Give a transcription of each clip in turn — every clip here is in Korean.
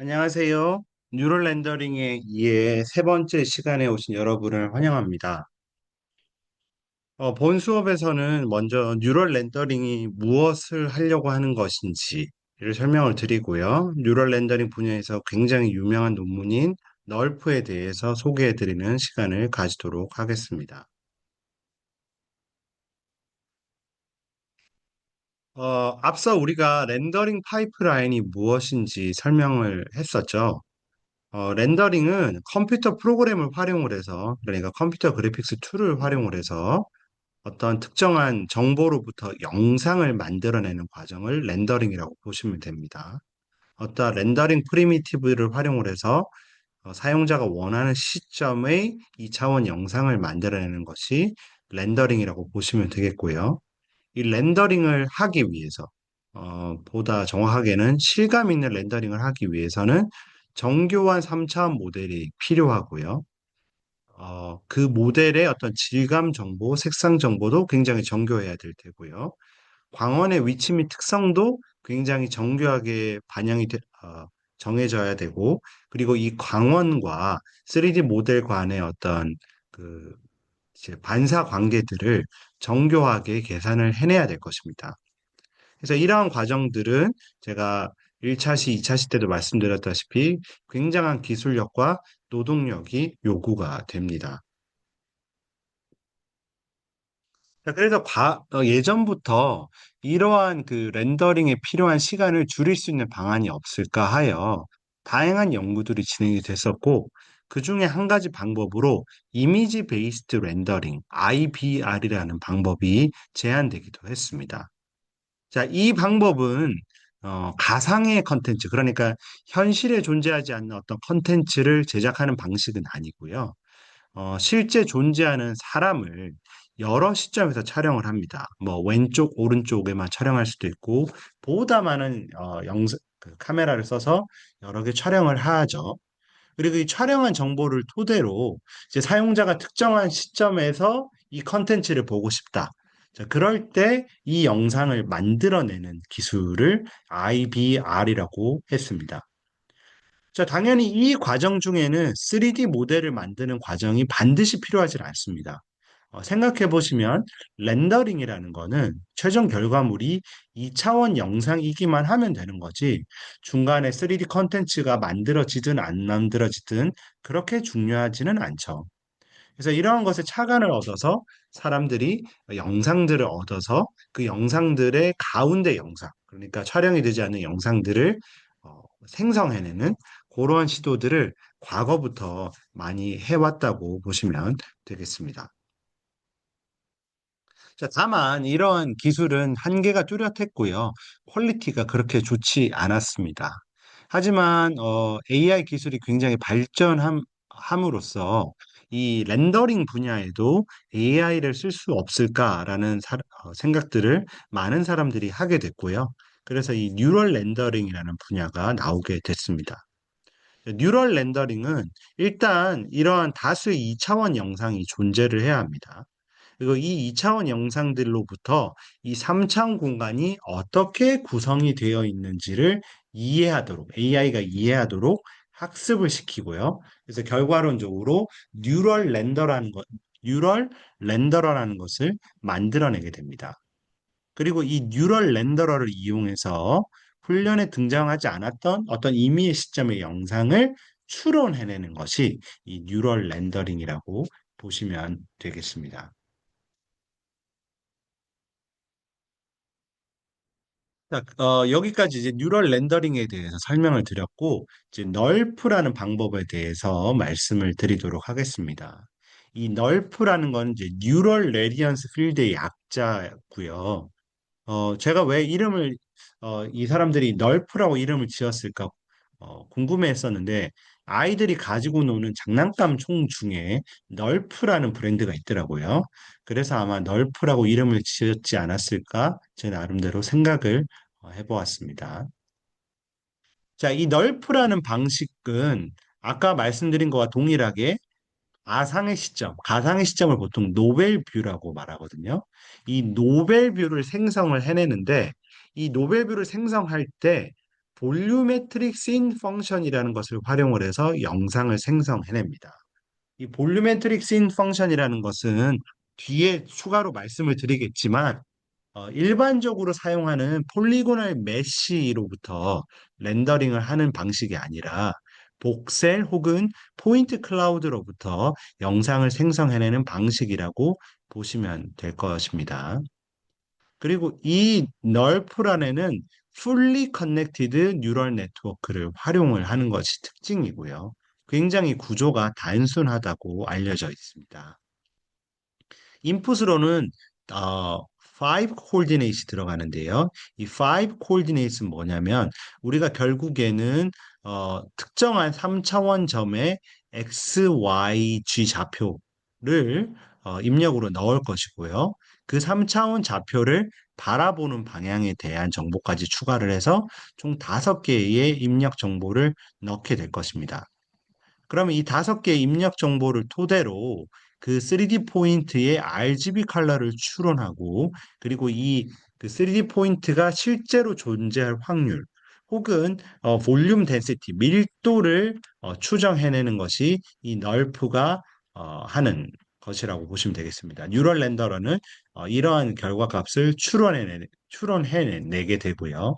안녕하세요. 뉴럴 렌더링의 2의 세 번째 시간에 오신 여러분을 환영합니다. 본 수업에서는 먼저 뉴럴 렌더링이 무엇을 하려고 하는 것인지를 설명을 드리고요. 뉴럴 렌더링 분야에서 굉장히 유명한 논문인 널프에 대해서 소개해 드리는 시간을 가지도록 하겠습니다. 앞서 우리가 렌더링 파이프라인이 무엇인지 설명을 했었죠. 렌더링은 컴퓨터 프로그램을 활용을 해서, 그러니까 컴퓨터 그래픽스 툴을 활용을 해서 어떤 특정한 정보로부터 영상을 만들어내는 과정을 렌더링이라고 보시면 됩니다. 어떤 렌더링 프리미티브를 활용을 해서 사용자가 원하는 시점의 2차원 영상을 만들어내는 것이 렌더링이라고 보시면 되겠고요. 이 렌더링을 하기 위해서, 보다 정확하게는 실감 있는 렌더링을 하기 위해서는 정교한 3차원 모델이 필요하고요. 그 모델의 어떤 질감 정보, 색상 정보도 굉장히 정교해야 될 테고요. 광원의 위치 및 특성도 굉장히 정교하게 정해져야 되고, 그리고 이 광원과 3D 모델 간의 어떤 그 이제 반사 관계들을 정교하게 계산을 해내야 될 것입니다. 그래서 이러한 과정들은 제가 1차 시, 2차 시 때도 말씀드렸다시피 굉장한 기술력과 노동력이 요구가 됩니다. 자, 그래서 예전부터 이러한 그 렌더링에 필요한 시간을 줄일 수 있는 방안이 없을까 하여 다양한 연구들이 진행이 됐었고, 그 중에 한 가지 방법으로 이미지 베이스드 렌더링, IBR이라는 방법이 제안되기도 했습니다. 자, 이 방법은 가상의 컨텐츠, 그러니까 현실에 존재하지 않는 어떤 컨텐츠를 제작하는 방식은 아니고요. 실제 존재하는 사람을 여러 시점에서 촬영을 합니다. 뭐 왼쪽, 오른쪽에만 촬영할 수도 있고 보다 많은 카메라를 써서 여러 개 촬영을 하죠. 그리고 이 촬영한 정보를 토대로 이제 사용자가 특정한 시점에서 이 컨텐츠를 보고 싶다. 자, 그럴 때 이 영상을 만들어내는 기술을 IBR이라고 했습니다. 자, 당연히 이 과정 중에는 3D 모델을 만드는 과정이 반드시 필요하지 않습니다. 생각해 보시면 렌더링이라는 거는 최종 결과물이 2차원 영상이기만 하면 되는 거지 중간에 3D 컨텐츠가 만들어지든 안 만들어지든 그렇게 중요하지는 않죠. 그래서 이러한 것에 착안을 얻어서 사람들이 영상들을 얻어서 그 영상들의 가운데 영상, 그러니까 촬영이 되지 않는 영상들을 생성해내는 그러한 시도들을 과거부터 많이 해왔다고 보시면 되겠습니다. 자, 다만 이러한 기술은 한계가 뚜렷했고요. 퀄리티가 그렇게 좋지 않았습니다. 하지만 AI 기술이 굉장히 발전함으로써 이 렌더링 분야에도 AI를 쓸 수 없을까라는 생각들을 많은 사람들이 하게 됐고요. 그래서 이 뉴럴 렌더링이라는 분야가 나오게 됐습니다. 뉴럴 렌더링은 일단 이러한 다수의 2차원 영상이 존재를 해야 합니다. 그리고 이 2차원 영상들로부터 이 3차원 공간이 어떻게 구성이 되어 있는지를 AI가 이해하도록 학습을 시키고요. 그래서 결과론적으로 뉴럴 렌더러라는 것을 만들어내게 됩니다. 그리고 이 뉴럴 렌더러를 이용해서 훈련에 등장하지 않았던 어떤 임의의 시점의 영상을 추론해내는 것이 이 뉴럴 렌더링이라고 보시면 되겠습니다. 자, 여기까지 이제 뉴럴 렌더링에 대해서 설명을 드렸고, 이제 널프라는 방법에 대해서 말씀을 드리도록 하겠습니다. 이 널프라는 건 이제 뉴럴 레디언스 필드의 약자고요. 제가 왜 이 사람들이 널프라고 이름을 지었을까 궁금해했었는데, 아이들이 가지고 노는 장난감 총 중에 널프라는 브랜드가 있더라고요. 그래서 아마 널프라고 이름을 지었지 않았을까 제 나름대로 생각을 해보았습니다. 자, 이 널프라는 방식은 아까 말씀드린 것과 동일하게 가상의 시점을 보통 노벨 뷰라고 말하거든요. 이 노벨 뷰를 생성을 해내는데 이 노벨 뷰를 생성할 때 볼류메트릭 씬 펑션이라는 것을 활용을 해서 영상을 생성해냅니다. 이 볼류메트릭 씬 펑션이라는 것은 뒤에 추가로 말씀을 드리겠지만 일반적으로 사용하는 폴리고널 메쉬로부터 렌더링을 하는 방식이 아니라 복셀 혹은 포인트 클라우드로부터 영상을 생성해내는 방식이라고 보시면 될 것입니다. 그리고 이 널프란에는 fully connected neural network를 활용을 하는 것이 특징이고요. 굉장히 구조가 단순하다고 알려져 있습니다. 인풋으로는 five coordinate이 들어가는데요. 이 five coordinate은 뭐냐면 우리가 결국에는 특정한 3차원 점의 x, y, g 좌표를 입력으로 넣을 것이고요. 그 3차원 좌표를 바라보는 방향에 대한 정보까지 추가를 해서 총 5개의 입력 정보를 넣게 될 것입니다. 그러면 이 5개의 입력 정보를 토대로 그 3D 포인트의 RGB 컬러를 추론하고 그리고 이 그 3D 포인트가 실제로 존재할 확률 혹은 볼륨 덴시티 밀도를 추정해내는 것이 이 널프가 하는 것이라고 보시면 되겠습니다. 뉴럴 렌더러는 이러한 결과값을 추론해내게 되고요.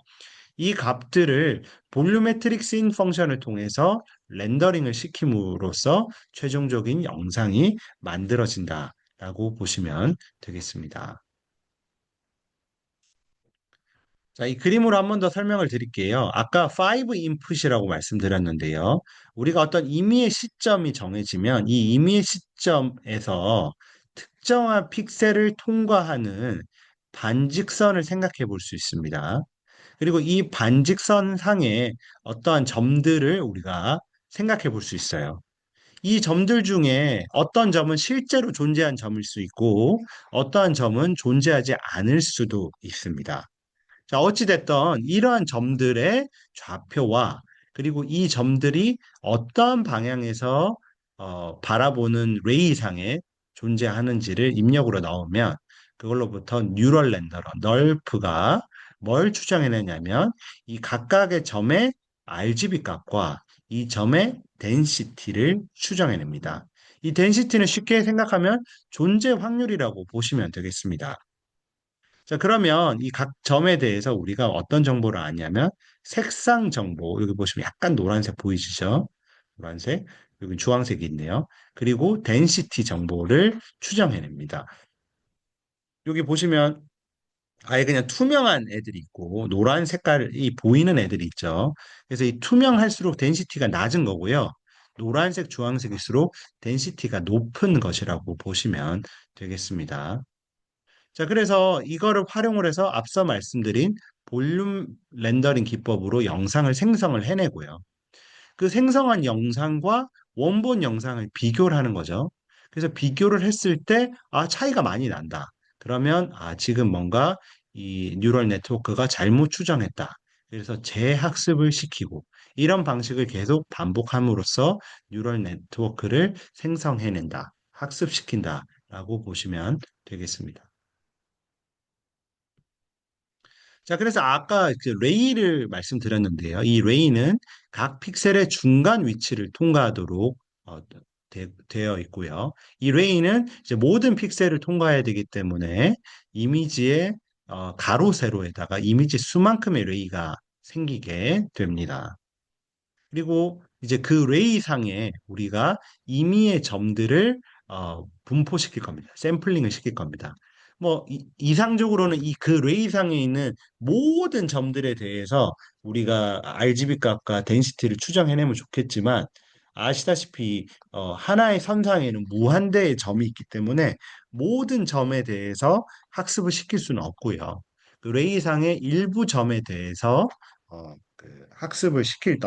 이 값들을 볼루메트릭 씬 펑션을 통해서 렌더링을 시킴으로써 최종적인 영상이 만들어진다라고 보시면 되겠습니다. 자, 이 그림으로 한 번 더 설명을 드릴게요. 아까 5 인풋이라고 말씀드렸는데요. 우리가 어떤 임의의 시점이 정해지면 이 임의의 시점에서 특정한 픽셀을 통과하는 반직선을 생각해 볼 수 있습니다. 그리고 이 반직선 상에 어떠한 점들을 우리가 생각해 볼 수 있어요. 이 점들 중에 어떤 점은 실제로 존재한 점일 수 있고 어떠한 점은 존재하지 않을 수도 있습니다. 자, 어찌됐든 이러한 점들의 좌표와 그리고 이 점들이 어떠한 방향에서 바라보는 레이상에 존재하는지를 입력으로 넣으면 그걸로부터 뉴럴 렌더러, 널프가 뭘 추정해내냐면 이 각각의 점의 RGB 값과 이 점의 덴시티를 추정해냅니다. 이 덴시티는 쉽게 생각하면 존재 확률이라고 보시면 되겠습니다. 자, 그러면 이 각 점에 대해서 우리가 어떤 정보를 아냐면 색상 정보, 여기 보시면 약간 노란색 보이시죠? 노란색, 여기 주황색이 있네요. 그리고 덴시티 정보를 추정해냅니다. 여기 보시면 아예 그냥 투명한 애들이 있고 노란 색깔이 보이는 애들이 있죠. 그래서 이 투명할수록 덴시티가 낮은 거고요. 노란색, 주황색일수록 덴시티가 높은 것이라고 보시면 되겠습니다. 자, 그래서 이거를 활용을 해서 앞서 말씀드린 볼륨 렌더링 기법으로 영상을 생성을 해내고요. 그 생성한 영상과 원본 영상을 비교를 하는 거죠. 그래서 비교를 했을 때, 차이가 많이 난다. 그러면, 지금 뭔가 이 뉴럴 네트워크가 잘못 추정했다. 그래서 재학습을 시키고, 이런 방식을 계속 반복함으로써 뉴럴 네트워크를 생성해낸다. 학습시킨다. 라고 보시면 되겠습니다. 자, 그래서 아까 그 레이를 말씀드렸는데요. 이 레이는 각 픽셀의 중간 위치를 통과하도록 되어 있고요. 이 레이는 이제 모든 픽셀을 통과해야 되기 때문에 이미지의 가로 세로에다가 이미지 수만큼의 레이가 생기게 됩니다. 그리고 이제 그 레이 상에 우리가 임의의 점들을 분포시킬 겁니다. 샘플링을 시킬 겁니다. 뭐 이상적으로는 이 그 레이 상에 있는 모든 점들에 대해서 우리가 RGB 값과 덴시티를 추정해내면 좋겠지만 아시다시피 하나의 선상에는 무한대의 점이 있기 때문에 모든 점에 대해서 학습을 시킬 수는 없고요. 그 레이 상의 일부 점에 대해서 그 학습을 시킬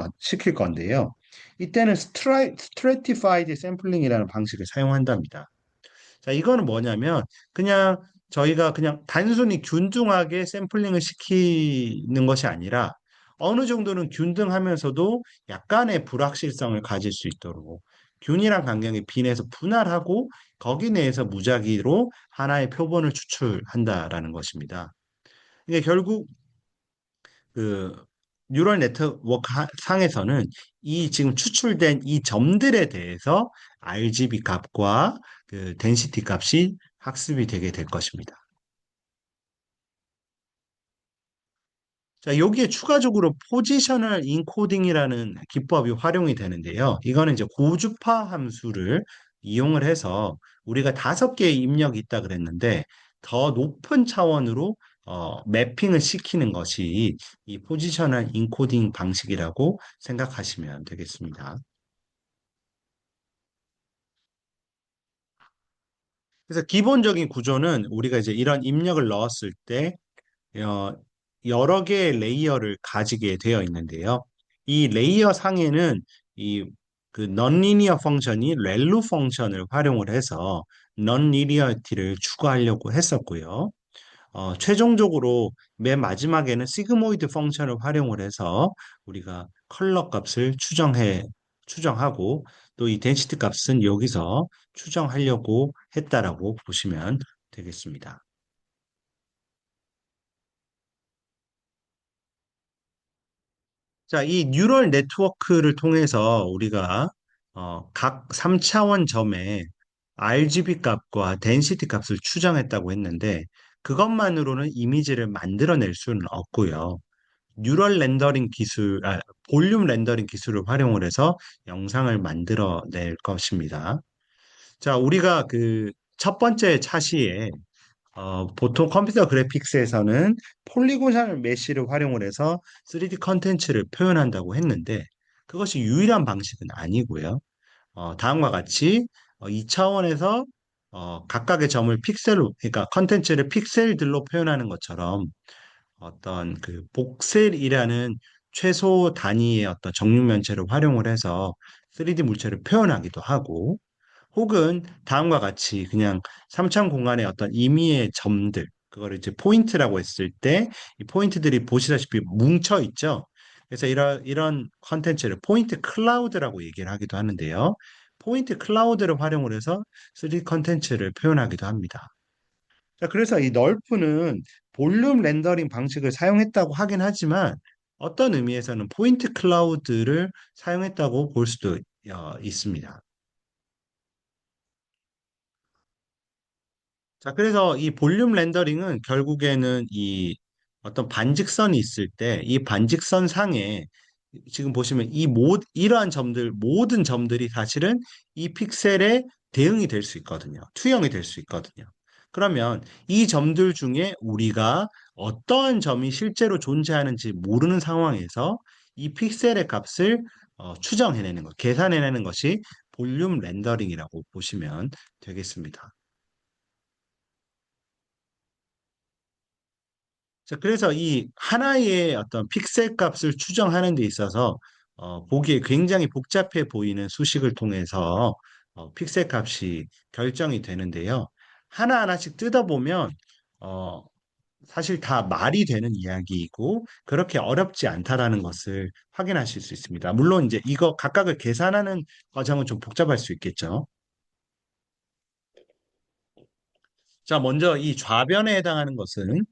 건데요. 이때는 stratified 샘플링이라는 방식을 사용한답니다. 자, 이거는 뭐냐면 그냥 저희가 그냥 단순히 균등하게 샘플링을 시키는 것이 아니라 어느 정도는 균등하면서도 약간의 불확실성을 가질 수 있도록 균이랑 간격이 빈에서 분할하고 거기 내에서 무작위로 하나의 표본을 추출한다라는 것입니다. 이게 결국 그 뉴럴 네트워크 상에서는 이 지금 추출된 이 점들에 대해서 RGB 값과 그 덴시티 값이 학습이 되게 될 것입니다. 자, 여기에 추가적으로 포지셔널 인코딩이라는 기법이 활용이 되는데요. 이거는 이제 고주파 함수를 이용을 해서 우리가 5개의 입력이 있다 그랬는데 더 높은 차원으로 매핑을 시키는 것이 이 포지셔널 인코딩 방식이라고 생각하시면 되겠습니다. 그래서 기본적인 구조는 우리가 이제 이런 입력을 넣었을 때 어, 여러 개의 레이어를 가지게 되어 있는데요. 이 레이어 상에는 이 그 non-linear 펑션이 렐루 펑션을 활용을 해서 non-linearity를 추구하려고 했었고요. 최종적으로 맨 마지막에는 시그모이드 펑션을 활용을 해서 우리가 컬러 값을 추정하고 또 이 덴시티 값은 여기서 추정하려고 했다라고 보시면 되겠습니다. 자, 이 뉴럴 네트워크를 통해서 우리가 각 3차원 점의 RGB 값과 덴시티 값을 추정했다고 했는데 그것만으로는 이미지를 만들어낼 수는 없고요. 뉴럴 렌더링 기술, 볼륨 렌더링 기술을 활용을 해서 영상을 만들어낼 것입니다. 자, 우리가 그 첫 번째 차시에 보통 컴퓨터 그래픽스에서는 폴리곤al 메쉬를 활용을 해서 3D 컨텐츠를 표현한다고 했는데 그것이 유일한 방식은 아니고요. 다음과 같이 2차원에서 각각의 점을 픽셀로, 그러니까 컨텐츠를 픽셀들로 표현하는 것처럼 어떤 그 복셀이라는 최소 단위의 어떤 정육면체를 활용을 해서 3D 물체를 표현하기도 하고 혹은 다음과 같이 그냥 삼차 공간의 어떤 임의의 점들, 그거를 이제 포인트라고 했을 때 이 포인트들이 보시다시피 뭉쳐 있죠. 그래서 이런 컨텐츠를 포인트 클라우드라고 얘기를 하기도 하는데요. 포인트 클라우드를 활용을 해서 3D 컨텐츠를 표현하기도 합니다. 자, 그래서 이 널프는 볼륨 렌더링 방식을 사용했다고 하긴 하지만 어떤 의미에서는 포인트 클라우드를 사용했다고 볼 수도 있습니다. 자, 그래서 이 볼륨 렌더링은 결국에는 이 어떤 반직선이 있을 때 이 반직선 상에 지금 보시면 이러한 점들, 모든 점들이 사실은 이 픽셀의 대응이 될 수 있거든요. 투영이 될 수 있거든요. 그러면 이 점들 중에 우리가 어떠한 점이 실제로 존재하는지 모르는 상황에서 이 픽셀의 값을 추정해내는 것, 계산해내는 것이 볼륨 렌더링이라고 보시면 되겠습니다. 자, 그래서 이 하나의 어떤 픽셀 값을 추정하는 데 있어서 보기에 굉장히 복잡해 보이는 수식을 통해서 픽셀 값이 결정이 되는데요. 하나하나씩 뜯어보면 어, 사실 다 말이 되는 이야기이고 그렇게 어렵지 않다라는 것을 확인하실 수 있습니다. 물론 이제 이거 각각을 계산하는 과정은 좀 복잡할 수 있겠죠. 자, 먼저 이 좌변에 해당하는 것은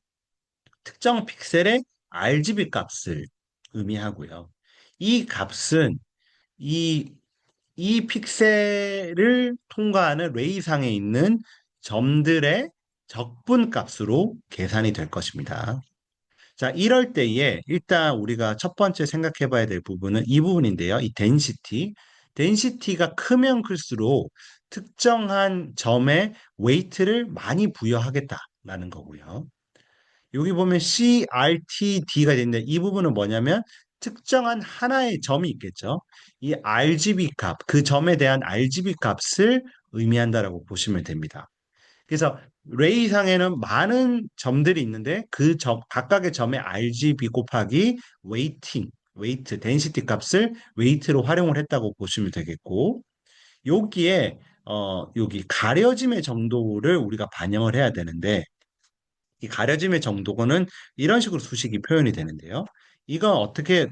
특정 픽셀의 RGB 값을 의미하고요. 이 값은 이, 이 픽셀을 통과하는 레이상에 있는 점들의 적분 값으로 계산이 될 것입니다. 자, 이럴 때에 일단 우리가 첫 번째 생각해 봐야 될 부분은 이 부분인데요. 이 덴시티. 덴시티가 크면 클수록 특정한 점에 웨이트를 많이 부여하겠다라는 거고요. 여기 보면 CRTD가 되는데 이 부분은 뭐냐면 특정한 하나의 점이 있겠죠. 이 RGB 값, 그 점에 대한 RGB 값을 의미한다라고 보시면 됩니다. 그래서 레이상에는 많은 점들이 있는데 그 점, 각각의 점의 RGB 곱하기 웨이트, 덴시티 값을 웨이트로 활용을 했다고 보시면 되겠고 여기에 여기 가려짐의 정도를 우리가 반영을 해야 되는데 이 가려짐의 정도는 이런 식으로 수식이 표현이 되는데요. 이건 어떻게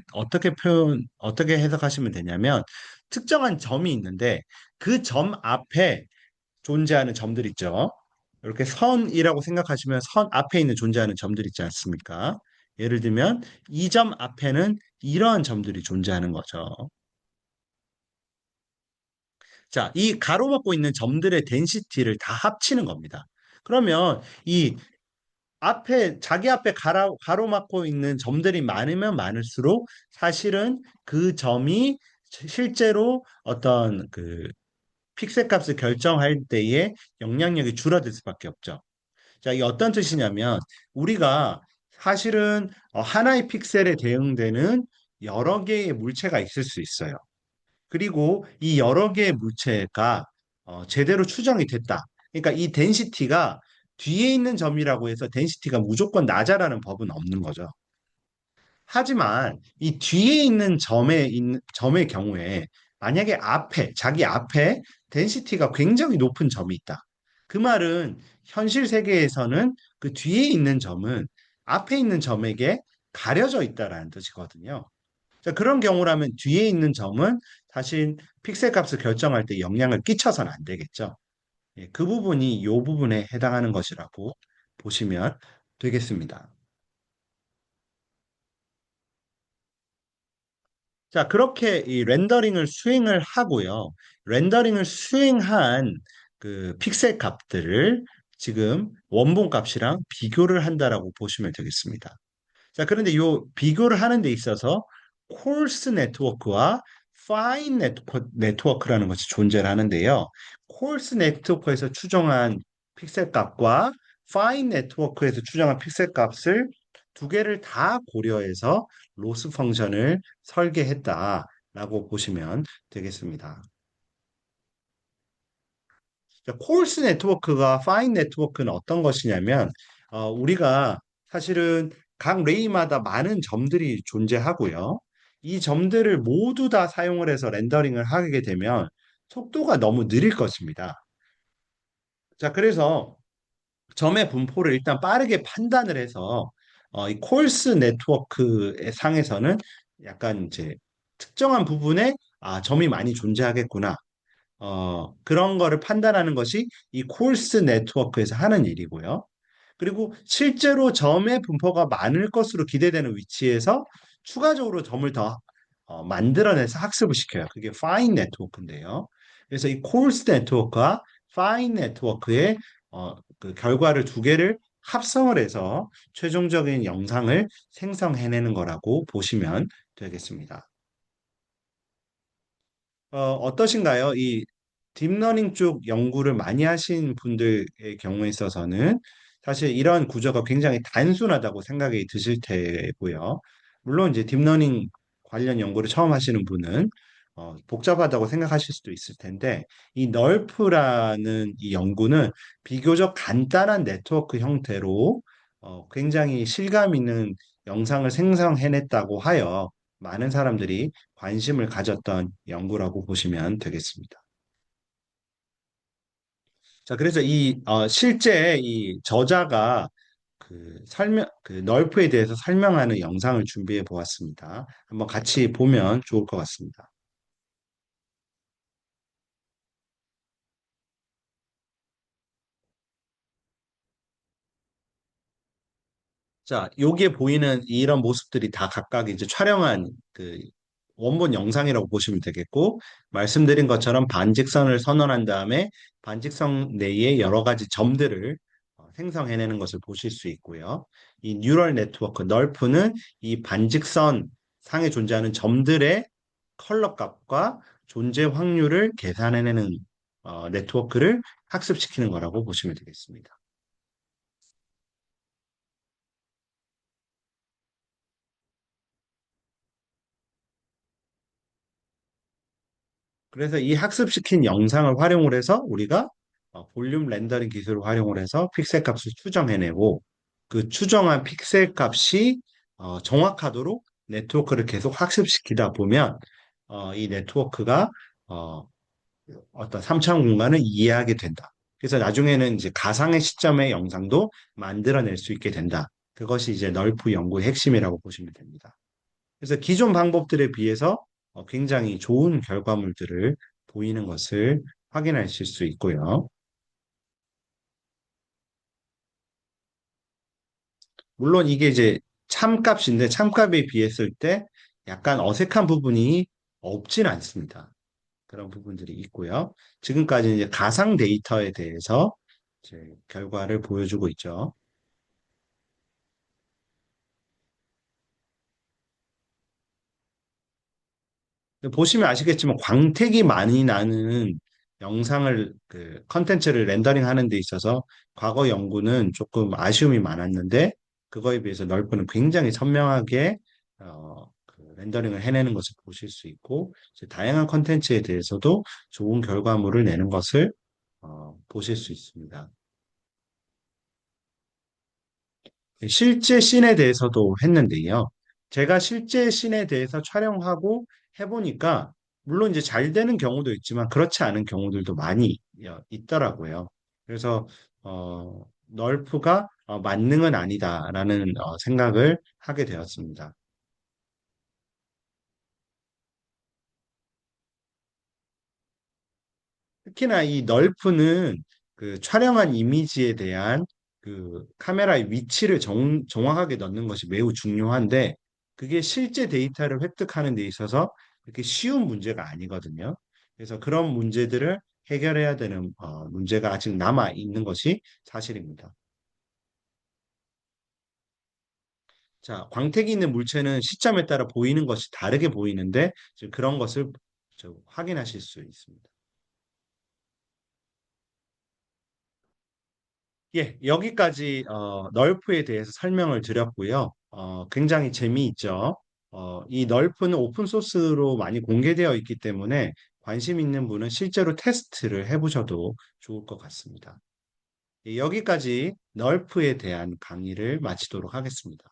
해석하시면 되냐면 특정한 점이 있는데 그 점 앞에 존재하는 점들 있죠. 이렇게 선이라고 생각하시면 선 앞에 있는 존재하는 점들 있지 않습니까? 예를 들면 이 점 앞에는 이러한 점들이 존재하는 거죠. 자, 이 가로막고 있는 점들의 덴시티를 다 합치는 겁니다. 그러면 이 앞에 자기 앞에 가로막고 있는 점들이 많으면 많을수록 사실은 그 점이 실제로 어떤 그 픽셀 값을 결정할 때에 영향력이 줄어들 수밖에 없죠. 자, 이게 어떤 뜻이냐면 우리가 사실은 하나의 픽셀에 대응되는 여러 개의 물체가 있을 수 있어요. 그리고 이 여러 개의 물체가 제대로 추정이 됐다. 그러니까 이 덴시티가 뒤에 있는 점이라고 해서 덴시티가 무조건 낮아라는 법은 없는 거죠. 하지만 이 뒤에 있는 점의 경우에 만약에 자기 앞에 덴시티가 굉장히 높은 점이 있다. 그 말은 현실 세계에서는 그 뒤에 있는 점은 앞에 있는 점에게 가려져 있다라는 뜻이거든요. 자, 그런 경우라면 뒤에 있는 점은 사실 픽셀 값을 결정할 때 영향을 끼쳐서는 안 되겠죠. 예, 그 부분이 이 부분에 해당하는 것이라고 보시면 되겠습니다. 자, 그렇게 이 렌더링을 수행을 하고요. 렌더링을 수행한 그 픽셀 값들을 지금 원본 값이랑 비교를 한다라고 보시면 되겠습니다. 자, 그런데 이 비교를 하는 데 있어서 콜스 네트워크와 파인 네트워크라는 것이 존재를 하는데요. 콜스 네트워크에서 추정한 픽셀 값과 파인 네트워크에서 추정한 픽셀 값을 두 개를 다 고려해서 로스 펑션을 설계했다라고 보시면 되겠습니다. 콜스 네트워크가 파인 네트워크는 어떤 것이냐면 우리가 사실은 각 레이마다 많은 점들이 존재하고요. 이 점들을 모두 다 사용을 해서 렌더링을 하게 되면 속도가 너무 느릴 것입니다. 자, 그래서 점의 분포를 일단 빠르게 판단을 해서 이 콜스 네트워크의 상에서는 약간 이제 특정한 부분에 점이 많이 존재하겠구나. 그런 거를 판단하는 것이 이 콜스 네트워크에서 하는 일이고요. 그리고 실제로 점의 분포가 많을 것으로 기대되는 위치에서 추가적으로 점을 더 만들어내서 학습을 시켜요. 그게 파인 네트워크인데요. 그래서 이 콜스 네트워크와 파인 네트워크의 그 결과를 두 개를 합성을 해서 최종적인 영상을 생성해내는 거라고 보시면 되겠습니다. 어떠신가요? 이 딥러닝 쪽 연구를 많이 하신 분들의 경우에 있어서는 사실 이런 구조가 굉장히 단순하다고 생각이 드실 테고요. 물론 이제 딥러닝 관련 연구를 처음 하시는 분은 복잡하다고 생각하실 수도 있을 텐데 이 널프라는 이 연구는 비교적 간단한 네트워크 형태로 굉장히 실감 있는 영상을 생성해냈다고 하여 많은 사람들이 관심을 가졌던 연구라고 보시면 되겠습니다. 자, 그래서 실제 이 저자가 그 널프에 대해서 설명하는 영상을 준비해 보았습니다. 한번 같이 보면 좋을 것 같습니다. 자, 여기에 보이는 이런 모습들이 다 각각 이제 촬영한 그 원본 영상이라고 보시면 되겠고, 말씀드린 것처럼 반직선을 선언한 다음에 반직선 내에 여러 가지 점들을 생성해내는 것을 보실 수 있고요. 이 뉴럴 네트워크, 널프는 이 반직선 상에 존재하는 점들의 컬러 값과 존재 확률을 계산해내는 네트워크를 학습시키는 거라고 보시면 되겠습니다. 그래서 이 학습시킨 영상을 활용을 해서 우리가 볼륨 렌더링 기술을 활용을 해서 픽셀 값을 추정해내고 그 추정한 픽셀 값이 정확하도록 네트워크를 계속 학습시키다 보면 이 네트워크가 어, 어떤 3차원 공간을 이해하게 된다. 그래서 나중에는 이제 가상의 시점의 영상도 만들어낼 수 있게 된다. 그것이 이제 널프 연구의 핵심이라고 보시면 됩니다. 그래서 기존 방법들에 비해서 굉장히 좋은 결과물들을 보이는 것을 확인하실 수 있고요. 물론 이게 이제 참값인데 참값에 비했을 때 약간 어색한 부분이 없진 않습니다. 그런 부분들이 있고요. 지금까지 이제 가상 데이터에 대해서 이제 결과를 보여주고 있죠. 보시면 아시겠지만 광택이 많이 나는 영상을 그 컨텐츠를 렌더링 하는 데 있어서 과거 연구는 조금 아쉬움이 많았는데 그거에 비해서 널프는 굉장히 선명하게 그 렌더링을 해내는 것을 보실 수 있고 이제 다양한 컨텐츠에 대해서도 좋은 결과물을 내는 것을 보실 수 있습니다. 실제 씬에 대해서도 했는데요. 제가 실제 씬에 대해서 촬영하고 해보니까, 물론 이제 잘 되는 경우도 있지만, 그렇지 않은 경우들도 많이 있더라고요. 그래서, 널프가 만능은 아니다라는 생각을 하게 되었습니다. 특히나 이 널프는 그 촬영한 이미지에 대한 그 카메라의 위치를 정확하게 넣는 것이 매우 중요한데 그게 실제 데이터를 획득하는 데 있어서 그렇게 쉬운 문제가 아니거든요. 그래서 그런 문제들을 해결해야 되는 문제가 아직 남아 있는 것이 사실입니다. 자, 광택이 있는 물체는 시점에 따라 보이는 것이 다르게 보이는데 지금 그런 것을 확인하실 수 있습니다. 예, 여기까지 널프에 대해서 설명을 드렸고요. 굉장히 재미있죠. 이 널프는 오픈 소스로 많이 공개되어 있기 때문에 관심 있는 분은 실제로 테스트를 해보셔도 좋을 것 같습니다. 예, 여기까지 널프에 대한 강의를 마치도록 하겠습니다.